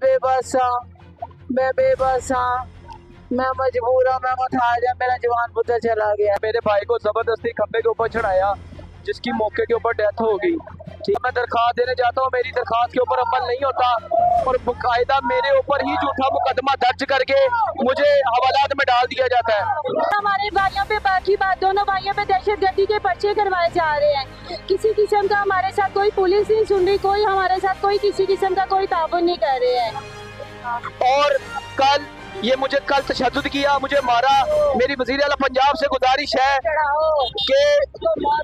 बेबस हूँ, मैं बेबस हूँ, मैं मजबूर हूँ, मैं मुताजा, मेरा जवान पुत्र चला गया। मेरे भाई को जबरदस्ती खंबे के ऊपर चढ़ाया जिसकी मौके के ऊपर डेथ हो गई। ठीक, मैं दरखास्त देने जाता हूँ, मेरी दरखास्त के ऊपर अमल नहीं होता और बाकायदा मेरे ऊपर ही झूठा मुकदमा दर्ज करके मुझे हवालात में डाल दिया जाता है। हमारे भाइयों पे बाकी बात, दोनों भाइयों पे दहशतगर्दी के पर्चे करवाए जा रहे हैं। किसी किस्म का हमारे साथ कोई पुलिस नहीं सुन रही, कोई हमारे साथ कोई किसी किस्म का कोई ताबन नहीं कर रहे हैं। और कल ये मुझे कल तशद्दुद किया, मुझे मारा। मेरी वज़ीर आला पंजाब से गुजारिश है कि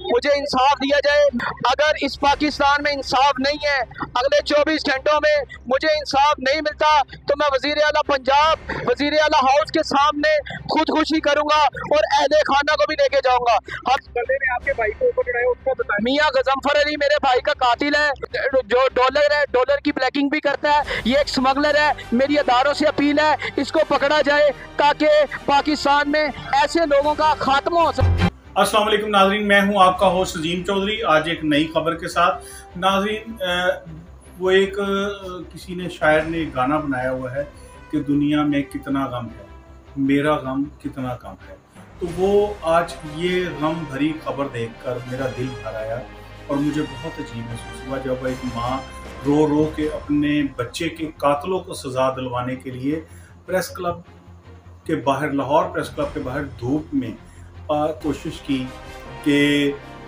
मुझे इंसाफ दिया जाए। अगर इस पाकिस्तान में इंसाफ नहीं है, अगले 24 घंटों में मुझे इंसाफ नहीं मिलता तो मैं वज़ीर आला पंजाब, वज़ीर आला हाउस के सामने खुदकुशी करूंगा और अहले खाना को भी लेके जाऊंगा। में आपके भाई को ऊपर चढ़ाया, उसको बताएं। मियां गजम्फर अली मेरे भाई का कातिल है, जो डॉलर की ब्लैकिंग भी करता है। ये एक स्मगलर है। मेरी अदारों से अपील है इसको पकड़ा जाए ताकि पाकिस्तान में ऐसे लोगों का खात्मा हो सके। अस्सलाम वालेकुम नाज़रीन, मैं हूं आपका होस्ट अजीम चौधरी, आज एक नई खबर के साथ। नाज़रीन, वो एक किसी ने शायर ने गाना बनाया हुआ है कि दुनिया में कितना गम है, मेरा गम कितना कम है। तो वो आज ये गम भरी खबर देखकर मेरा दिल भर आया और मुझे बहुत अजीब महसूस हुआ जब एक माँ रो रो के अपने बच्चे के कातलों को सज़ा दिलवाने के लिए प्रेस क्लब के बाहर, लाहौर प्रेस क्लब के बाहर धूप में कोशिश की कि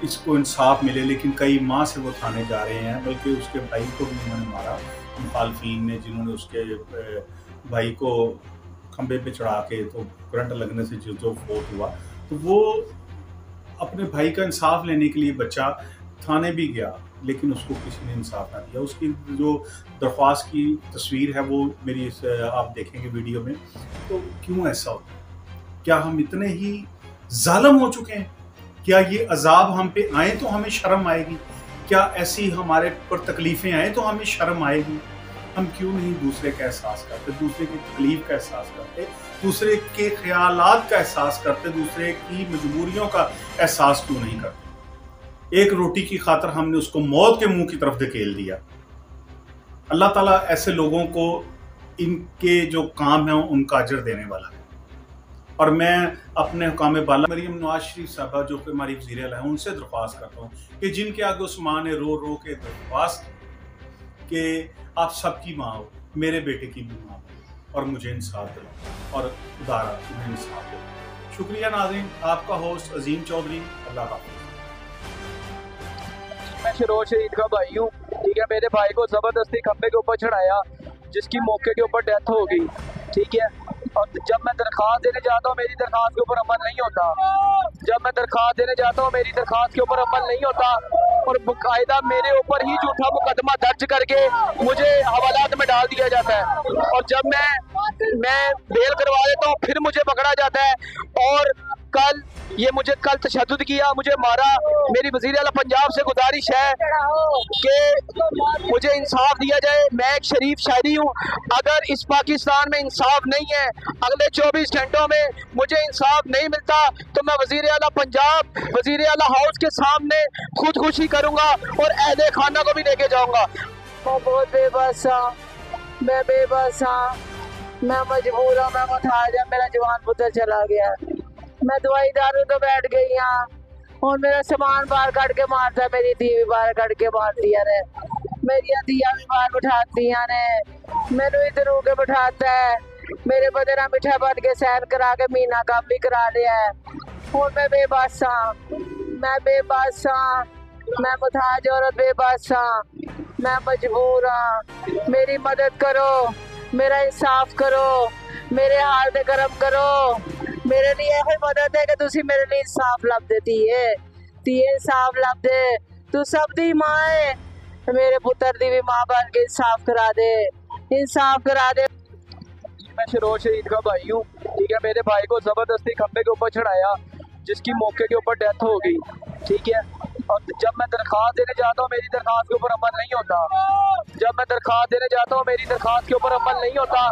इसको इंसाफ मिले, लेकिन कई माह से वो थाने जा रहे हैं। बल्कि उसके भाई को भी उन्होंने मारा, मुखालफीन ने, जिन्होंने उसके भाई को खंबे पे चढ़ा के तो करंट लगने से जो फोत हुआ, तो वो अपने भाई का इंसाफ लेने के लिए बच्चा थाने भी गया, लेकिन उसको किसी ने इंसाफ ना दिया। उसकी जो दरख्वास्त की तस्वीर है वो मेरी आप देखेंगे वीडियो में। तो क्यों ऐसा होता है? क्या हम इतने ही जालिम हो चुके हैं? क्या ये अजाब हम पे आए तो हमें शर्म आएगी? क्या ऐसी हमारे पर तकलीफ़ें आए तो हमें शर्म आएगी? हम क्यों नहीं दूसरे का एहसास करते, दूसरे की तकलीफ का एहसास करते, दूसरे के ख्यालात का एहसास करते, दूसरे की मजबूरियों का एहसास क्यों नहीं करते? एक रोटी की खातर हमने उसको मौत के मुंह की तरफ धकेल दिया। अल्लाह ताला ऐसे लोगों को इनके जो काम है उनका अजर देने वाला है। और मैं अपने हुकाम बाला मरीम नवाज शरीफ साहबा, जो कि हमारी वज़ीर आला है, उनसे दरख्वास्त करता हूँ कि जिनके आगे उस माँ ने रो रो के दरख्वास्त कि आप सबकी माँ हो, मेरे बेटे की भी माँ हो और मुझे इंसाफ दिलाओ और खुदारा मुझे इंसाफ दो। शुक्रिया नाज़रीन, आपका होस्ट अजीम चौधरी। अल्लाह हाफ़िज़। मैं शरोर शहीद का भाई हूँ। ठीक है, मेरे भाई को जबरदस्ती खंबे के ऊपर चढ़ाया जिसकी मौके के ऊपर डेथ हो गई। ठीक है, और जब मैं दरखास्त देने जाता हूँ मेरी दरखास्त के ऊपर अमल नहीं होता। जब मैं दरखास्त देने जाता हूँ मेरी दरखास्त के ऊपर अमल नहीं होता और बाकायदा मेरे ऊपर ही झूठा मुकदमा दर्ज करके मुझे हवालात में डाल दिया जाता है। और जब मैं बेल करवा देता हूँ फिर मुझे पकड़ा जाता है। और कल ये मुझे कल तशद्दुद किया, मुझे मारा। मेरी वज़ीर आला पंजाब से गुजारिश है कि मुझे इंसाफ दिया जाए। मैं एक शरीफ शायरी हूँ। अगर इस पाकिस्तान में इंसाफ नहीं है, अगले 24 घंटों में मुझे इंसाफ नहीं मिलता तो मैं वज़ीर आला पंजाब, वज़ीर आला हाउस के सामने खुदकुशी करूंगा और अहले खाना को भी लेके जाऊंगा। मैं बहुत बेबस हूँ, मैं बेबस हूँ, मैं मजबूर हूँ, मैं मुताजा, मेरा जवान पुत्र चला गया। मैं दवाई दारू तो बैठ गई हूँ और मेरा सामान बाहर कट के मारता है, मेरी दी भी बाहर कट के मार दिया ने, मेरी दिया भी बाहर बिठाती ने, मैनू इधर होके बिठाता है, मेरे बदला मिठा बन के सैर करा के मीना काम भी करा लिया है। और मैं बेबस हूँ, मैं बेबस हूँ, मैं मुताज औरत बेबस हूँ, मैं मजबूर हूँ। मेरी मदद करो, मेरा इंसाफ करो, मेरे हाल दे करम करो। मेरे लिए यही मदद है कि तुसी मेरे लिए इंसाफ लब दे धी इंसाफ लब दे। तू सब दी माँ है, मेरे पुत्र दी भी माँ बन के इंसाफ करा दे, इंसाफ करा दे। मैं शरोर शहीद का भाई हूँ। ठीक है, मेरे भाई को जबरदस्ती खंबे के ऊपर चढ़ाया जिसकी मौके के ऊपर डेथ हो गई। ठीक है, और जब मैं दरखास्त देने जाता हूँ मेरी दरखास्त के ऊपर अमल नहीं होता। जब मैं दरखास्त देने जाता हूँ मेरी दरखास्त के ऊपर अमल नहीं होता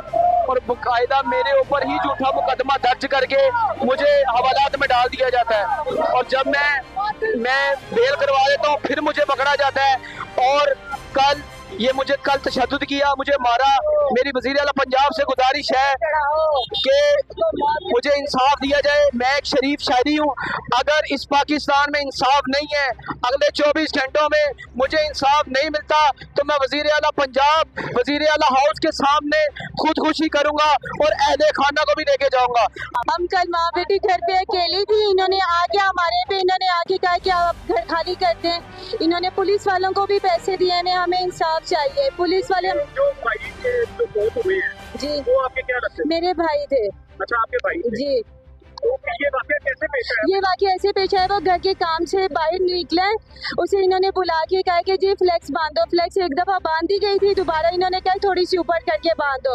और बाकायदा मेरे ऊपर ही झूठा मुकदमा दर्ज करके मुझे हवालात में डाल दिया जाता है। और जब मैं बेल करवा देता हूँ फिर मुझे पकड़ा जाता है। और कल ये मुझे कल तशद्दुद किया, मुझे मारा। मेरी वज़ीर आला पंजाब से गुजारिश है कि मुझे इंसाफ दिया जाए। मैं एक शरीफ शहरी हूँ, अगर इस पाकिस्तान में इंसाफ नहीं है, अगले 24 घंटों में मुझे इंसाफ नहीं मिलता तो मैं वज़ीर आला पंजाब, वज़ीर आला हाउस के सामने खुदकुशी करूँगा और अहले खाना को भी लेके जाऊँगा। हम कल माँ बेटी घर पे अकेली थी, इन्होंने आके हमारे पे इन्होंने आके कहा कि आप घर खाली करते हैं। इन्होंने पुलिस वालों को भी पैसे दिए हैं, हमें इंसाफ चाहिए। पुलिस वाले जो भाई के जो मौत हुई है जी वो आपके क्या लगते हैं? मेरे भाई थे। अच्छा, आपके भाई थे। जी तो ये वाकया कैसे पेश आया? ये वाकया ऐसे पेश आया, वो घर के काम से बाहर निकला, उसे इन्होंने बुला के कहा कि जी फ्लेक्स बांधो। फ्लेक्स एक दफा बांध दी गई थी, दोबारा इन्होंने कहा थोड़ी सी ऊपर करके बांधो।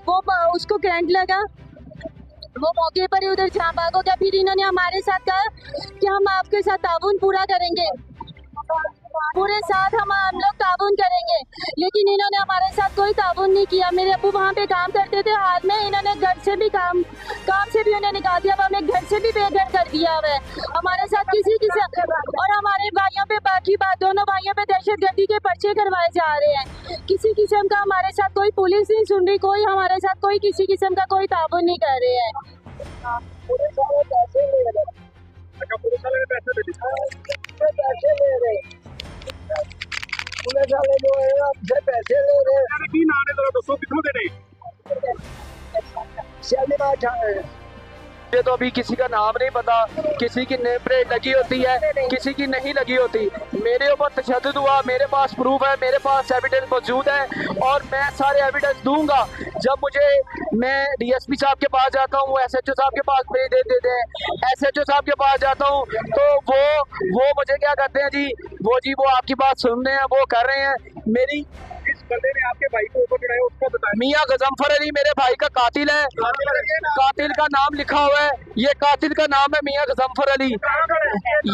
वो उसको करंट लगा, वो मौके पर ही उधर जहाँ भाग हो गया। फिर इन्होंने हमारे साथ कहा कि हम आपके साथ ताउन पूरा करेंगे, पूरे साथ हम लोग ताउन करेंगे, लेकिन इन्होंने हमारे साथ कोई ताउन नहीं किया। मेरे अब्बू वहाँ पे काम करते थे, हाल में इन्होंने घर से भी काम से भी उन्हें निकाल दिया, हमें घर से भी बेघर कर दिया हुआ है। हमारे साथ किसी और हमारे भाइयों पे दोनों भाइयों पे दहशतगर्दी के पर्चे करवाए जा रहे हैं। किसी किस्म का हमारे साथ कोई पुलिस नहीं सुन रही, कोई हमारे साथ कोई किसी किस्म का कोई ताउन नहीं कर रहे हैं। अच्छा, पुलिस वाले पैसे ले रहे हैं। पुलिस वाले जो है हमसे पैसे ले रहे हैं। की नाम है, दोस्तों कितने दे रहे? मुझे तो अभी किसी का नाम नहीं पता, किसी की नेम प्लेट लगी होती है, किसी की नहीं लगी होती। मेरे ऊपर तशद्दुद हुआ, मेरे पास प्रूफ है, मेरे पास एविडेंस मौजूद है और मैं सारे एविडेंस दूंगा। जब मैं डीएसपी साहब के पास जाता हूँ, एसएचओ साहब के पास भेज देते हैं। एसएचओ साहब के पास जाता हूँ तो वो मुझे क्या करते हैं वो आपकी बात सुन रहे हैं, वो कर रहे हैं। मेरी इस बंदे ने आपके भाई को ऊपर चढ़ाया, उसको बताया। मियां गजम्फर अली मेरे भाई का कातिल है। कातिल का नाम लिखा हुआ है, ये कातिल का नाम है मियां गजम्फर अली।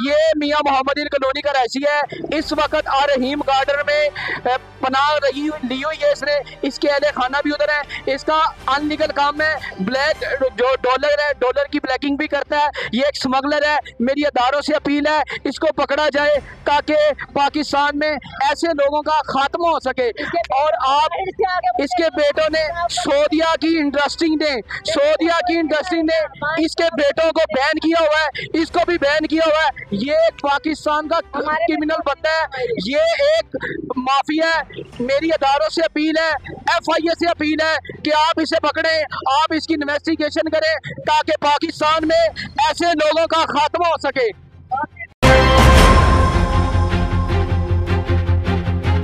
ये मियां मोहम्मद कॉलोनी का रहसी है। इस वक्त रहीम गार्डन में पनाह ली हुई है इसने। इसके अहले खाना भी उधर है। इसका अनलीगल काम है, ब्लैक जो डॉलर है, डॉलर की ब्लैकिंग भी करता है। ये एक स्मगलर है। मेरी अदारों से अपील है, इसको पकड़ा जाए ताकि पाकिस्तान में ऐसे लोगों का खात्मा हो सके। और आप इसके बेटों ने सऊदिया की इंडस्ट्री ने इसके बेटों को बैन किया हुआ है, इसको भी बैन किया हुआ है। ये एक पाकिस्तान का क्रिमिनल बंदा है, ये एक माफिया है। मेरी अदारों से अपील है, FIA से अपील है कि आप इसे पकड़ें, आप इसकी इन्वेस्टिगेशन करें ताकि पाकिस्तान में ऐसे लोगों का खात्मा हो सके।